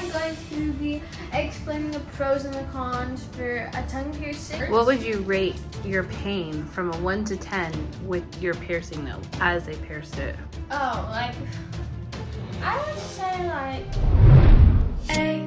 I'm going to be explaining the pros and the cons for a tongue piercing. What would you rate your pain from a 1 to 10 with your piercing though, as they pierced it? Oh, like, I would say like... Hey,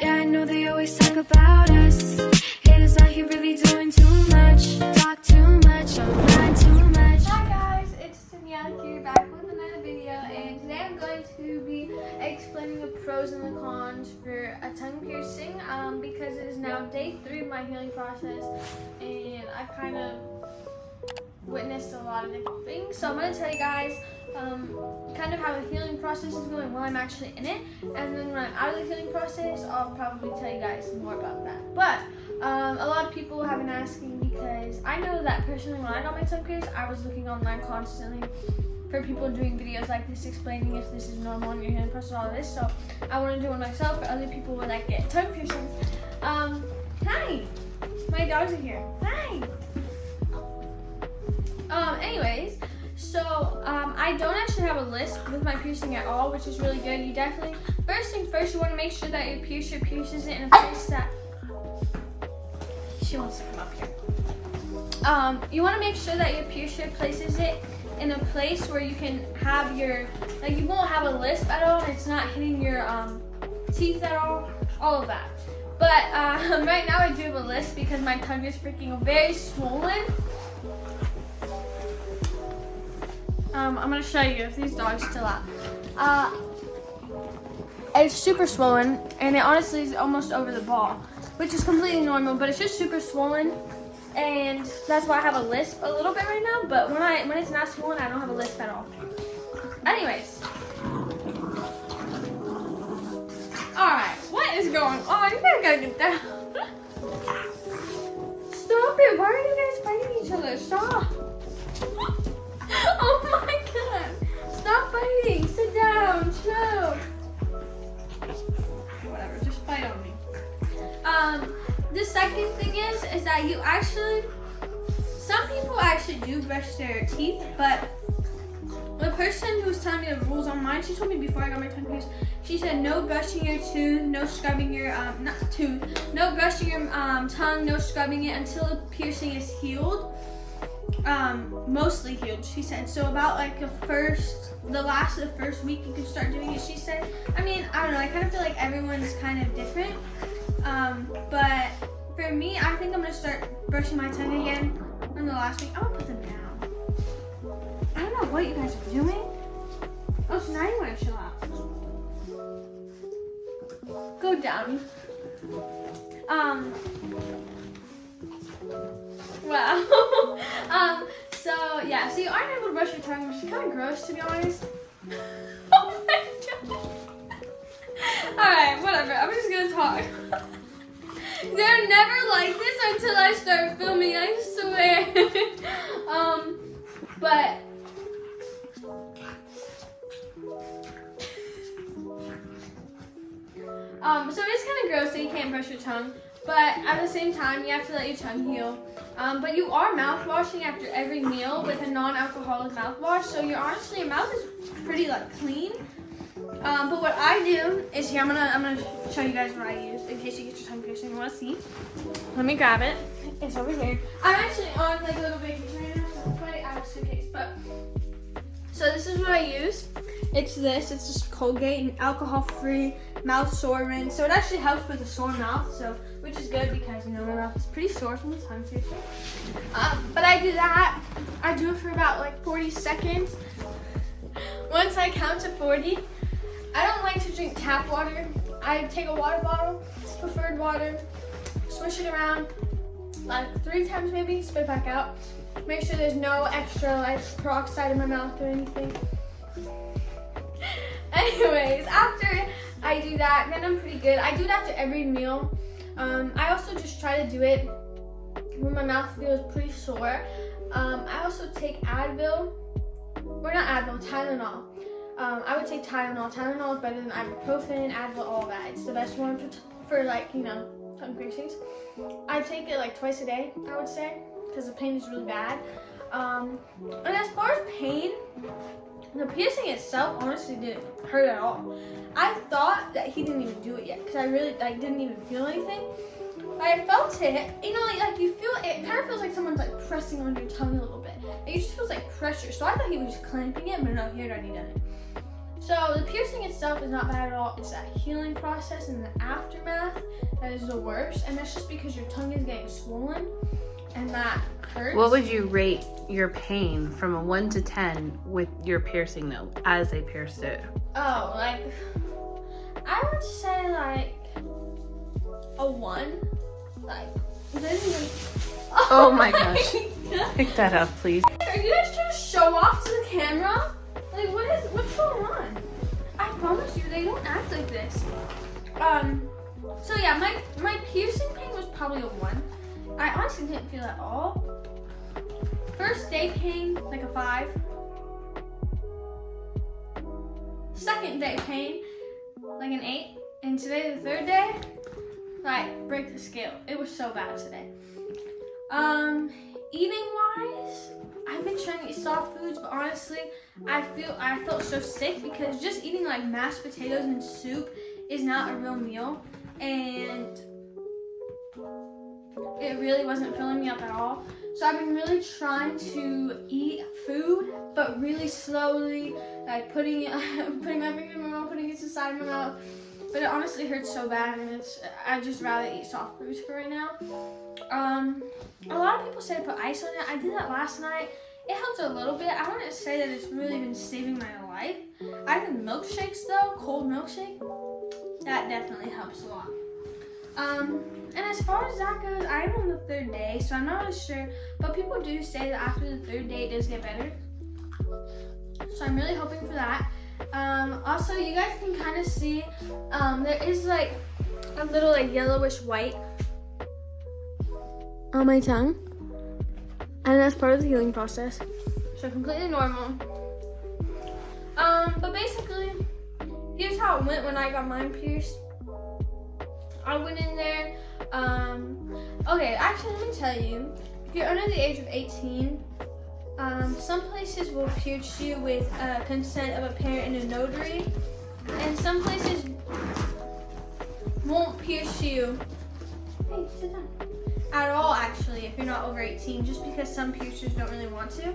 yeah, I know they always talk about us. Haters out here really doing too much. Talk too much, lie too much. Hi guys, it's Danielle here back with another video, and today I'm going to be explaining the pros and the cons for a tongue piercing because it is now day 3 of my healing process, and I've kind of witnessed a lot of different things. So I'm going to tell you guys kind of how the healing process is going while I'm actually in it, and then when I'm out of the healing process, I'll probably tell you guys more about that. But a lot of people have been asking, because I know that personally when I got my tongue pierced, I was looking online constantly for people doing videos like this explaining if this is normal in your healing process, all of this. So I want to do one myself for other people who like get tongue piercings. Hi, my dogs are here. Hi. Anyways, so I don't actually have a lisp with my piercing at all, which is really good. You definitely, first thing first, you want to make sure that your piercer pierces it in a place that, she wants to come up here. You want to make sure that your piercer places it in a place where you can have your, like, you won't have a lisp at all, and it's not hitting your teeth at all of that. But right now I do have a lisp because my tongue is freaking very swollen. I'm gonna show you if these dogs are still out. It's super swollen, and it honestly is almost over the ball, which is completely normal, but it's just super swollen, and that's why I have a lisp a little bit right now. But when it's not swollen, I don't have a lisp at all. Anyways, all right, what is going on? You guys gotta get down. Stop it! Why are you guys fighting each other? Stop! Oh my god! Stop fighting! Sit down! Chill! Whatever, just fight on me. The second thing is that you actually, some people actually do brush their teeth, but the person who was telling me the rules on mine, she told me before I got my tongue pierced, she said no brushing your tooth, no scrubbing your, no brushing your tongue, no scrubbing it until the piercing is healed. Mostly healed, she said. So about like the last of the first week you can start doing it, she said. I mean, I don't know, I kind of feel like everyone's kind of different. But for me, I think I'm gonna start brushing my tongue again on the last week. I'm gonna put them down. I don't know what you guys are doing. Oh, so now you wanna chill out. Go down. Wow. So yeah, so you aren't able to brush your tongue, which is kind of gross, to be honest. Oh my god. Alright, whatever, I'm just gonna talk. They're never like this until I start filming, I swear. But so it is kind of gross that you can't brush your tongue, but at the same time, you have to let your tongue heal. But you are mouth washing after every meal with a non-alcoholic mouthwash, so your mouth is pretty like clean. But what I do is here, I'm gonna show you guys what I use in case you get your tongue pierced and you want to see. Let me grab it. It's over here. I'm actually on like a little vacation right now, so I'm quite out of suitcase. But so this is what I use. It's this. It's just Colgate, and alcohol-free mouth sore rinse. So it actually helps with a sore mouth, so which is good because, you know, my mouth is pretty sore from the tongue piercing. But I do that. I do it for about like 40 seconds. Once I count to 40, I don't like to drink tap water. I take a water bottle, preferred water, swish it around like 3 times maybe, spit it back out. Make sure there's no extra like peroxide in my mouth or anything. Anyways, after I do that, then I'm pretty good. I do it after every meal. I also just try to do it when my mouth feels pretty sore. I also take Advil, or not Advil, Tylenol. I would take Tylenol. Tylenol is better than ibuprofen, Advil, all that. It's the best one for like, you know, tongue piercings. I take it like twice a day, I would say, because the pain is really bad. And as far as pain, The piercing itself honestly didn't hurt at all. I thought that he didn't even do it yet because I really didn't even feel anything. But I felt it, you know, like you feel it. It kind of feels like someone's like pressing on your tongue a little bit. It just feels like pressure. So I thought he was just clamping it, but no, he had already done it. So the piercing itself is not bad at all. It's that healing process and the aftermath that is the worst. And that's just because your tongue is getting swollen and that hurts. What would you rate your pain from a 1 to 10 with your piercing though, as they pierced it? Oh, like, I would say like a 1. Like, it doesn't even... Oh my gosh. Pick that up, please. Are you guys trying to show off to the camera? Like, what's going on? I promise you, they don't act like this. So yeah, my piercing pain was probably a 1. I honestly didn't feel it at all. First day pain, like a 5. Second day pain, like an 8. And today, the third day, like, break the scale. It was so bad today. Eating wise, I've been trying to eat soft foods, but honestly, I felt so sick because just eating like mashed potatoes and soup is not a real meal, and it really wasn't filling me up at all. So I've been really trying to eat food, but really slowly, like putting my finger in my mouth, putting it inside my mouth. But it honestly hurts so bad, and I'd just rather eat soft foods for right now. A lot of people say to put ice on it. I did that last night. It helps a little bit. I wouldn't say that it's really been saving my life. I think milkshakes though, cold milkshake, that definitely helps a lot. And as far as that goes, I'm on the 3rd day, so I'm not really sure. But people do say that after the 3rd day, it does get better. So I'm really hoping for that. Also, you guys can kind of see, there is like a little like yellowish white on my tongue. And that's part of the healing process. So completely normal. But basically, here's how it went when I got mine pierced. I went in there, okay, actually let me tell you, if you're under the age of 18, some places will pierce you with consent of a parent and a notary, and some places won't pierce you, hey, sit down, at all actually, if you're not over 18, just because some piercers don't really want to.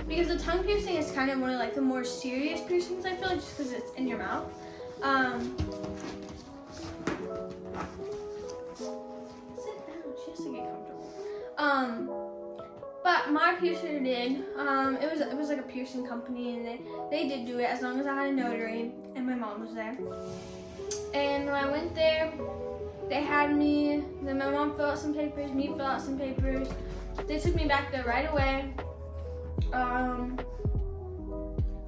Because the tongue piercing is kind of one of like the more serious piercings, I feel like, just because it's in your mouth. Sit down, she has to get comfortable. But my piercer did. It was like a piercing company, and they did do it as long as I had a notary and my mom was there. And when I went there, they had me, then my mom filled out some papers, me fill out some papers. They took me back there right away.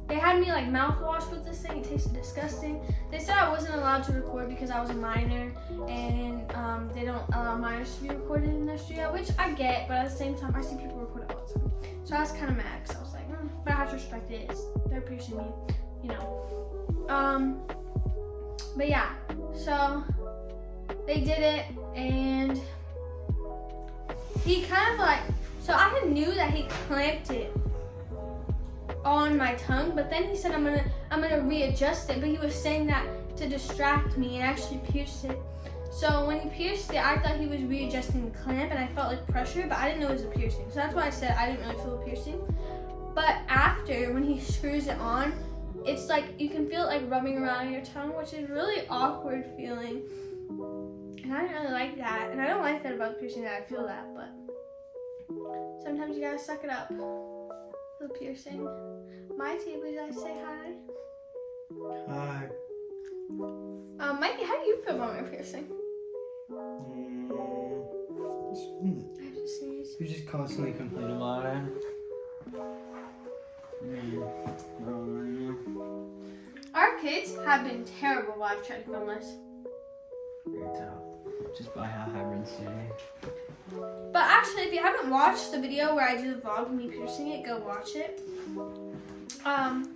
They had me like mouthwash with this thing. It tasted disgusting. They said I wasn't allowed to record because I was a minor, and they don't allow minors to be recorded in their studio, which I get, but at the same time, I see people record it all the time. So I was kind of mad because I was like, but I have to respect it. They're piercing me, you know. But yeah, so they did it, and he kind of like, so I knew that he clamped it on my tongue, but then he said I'm gonna readjust it, but he was saying that to distract me and actually pierce it. So when he pierced it, I thought he was readjusting the clamp, and I felt like pressure, but I didn't know it was a piercing. So that's why I said I didn't really feel a piercing. But after, when he screws it on, it's like you can feel it like rubbing around your tongue, which is really awkward feeling. And I didn't really like that, and I don't like that about piercing, that I feel that, but sometimes you gotta suck it up. The piercing. Mikey, would I say hi? Hi. Mikey, how do you feel about my piercing? I have to sneeze. You just constantly complain about it. Our kids have been terrible while I've tried to film this. You can tell. Just by how hybrids today. But actually, if you haven't watched the video where I do the vlog of me piercing it, go watch it. And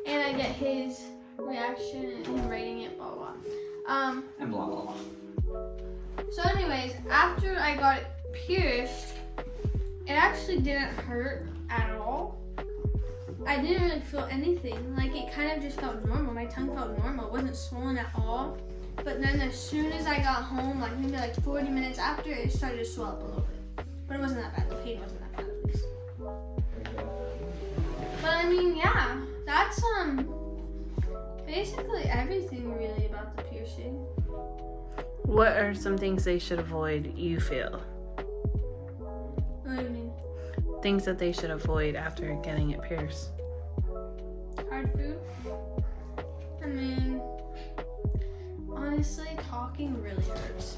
I get his reaction and him rating it, blah, blah, blah. And blah, blah, blah. So anyways, after I got it pierced, it actually didn't hurt at all. I didn't really feel anything. Like, it kind of just felt normal. My tongue felt normal. It wasn't swollen at all. But then as soon as I got home, like maybe like 40 minutes after, it started to swell up a little bit. But it wasn't that bad. The pain wasn't that bad, at least. But I mean, yeah, that's basically everything really about the piercing. What are some things they should avoid, you feel? What do you mean? Things that they should avoid after getting it pierced. Hard food? I mean, honestly, talking really hurts.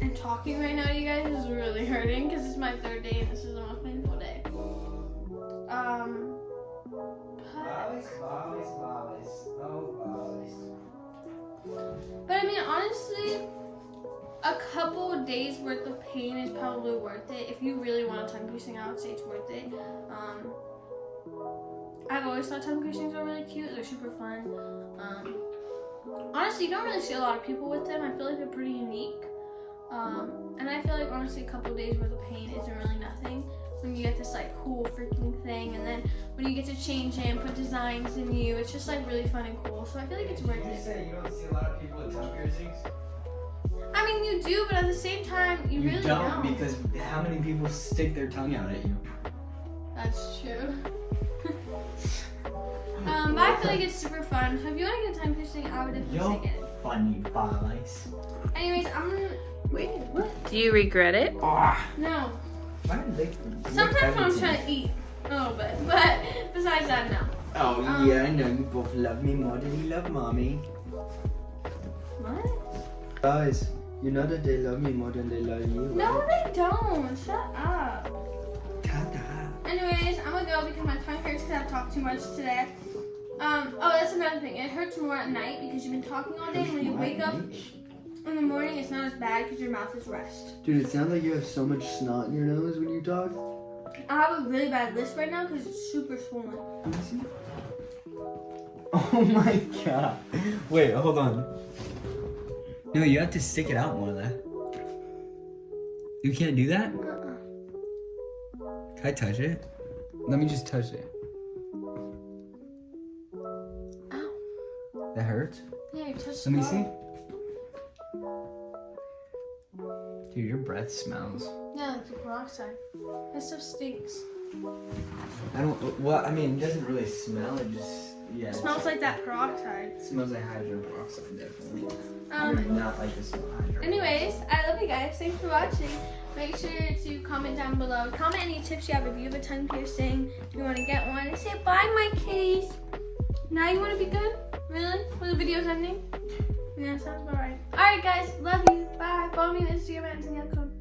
And talking right now, you guys, is really hurting because it's my 3rd day and this is the most painful day. But I mean, honestly, a couple of days worth of pain is probably worth it. If you really want a tongue piercing, I would say it's worth it. I've always thought tongue piercings are really cute. They're super fun. Honestly, you don't really see a lot of people with them. I feel like they're pretty unique. And I feel like honestly a couple of days worth of pain isn't really nothing when you get this like cool freaking thing, and then when you get to change it and put designs in you, it's just like really fun and cool. So I feel like it's worth You it. say you don't see a lot of people with tongue piercings? I mean, you do, but at the same time, you really don't. Because how many people stick their tongue out at you? That's true. But I feel like it's super fun. So if you want to get a tongue piercing, I would definitely say get it. Funny boys. Anyways, I'm gonna. Wait, what? Do you regret it? No. Why did they Sometimes when I'm trying to eat a little bit, but besides that, no. Oh yeah, I know you both love me more than you love mommy. What? Guys, you know that they love me more than they love you. No, they don't. Shut up. Shut up. Anyways, I'm gonna go because my tongue hurts because I've talked too much today. Oh, that's another thing. It hurts more at night because you've been talking all day, and when you wake up in the morning, it's not as bad because your mouth is rest. Dude, it sounds like you have so much snot in your nose when you talk. I have a really bad lisp right now because it's super swollen. Let me see. Oh my god. Wait, hold on. No, you have to stick it out more there. You can't do that? Can I touch it? Let me just touch it. Ow. That hurts? Yeah, you touched Let me the see. bottom. Dude, your breath smells. Yeah, like the peroxide. That stuff stinks. I don't, well, I mean, it doesn't really smell, it just, yeah. It smells like that peroxide. It smells like hydrogen peroxide, definitely. Not like the smell of hydrogen. Anyways, I love you guys. Thanks for watching. Make sure to comment down below. Comment any tips you have if you have a tongue piercing, if you want to get one. And say bye, my kitties. Now you want to be good? Really? When the video's ending? Yeah, sounds about right. Alright, guys. Love you. Bye. Follow me on Instagram at Danielle Cohn.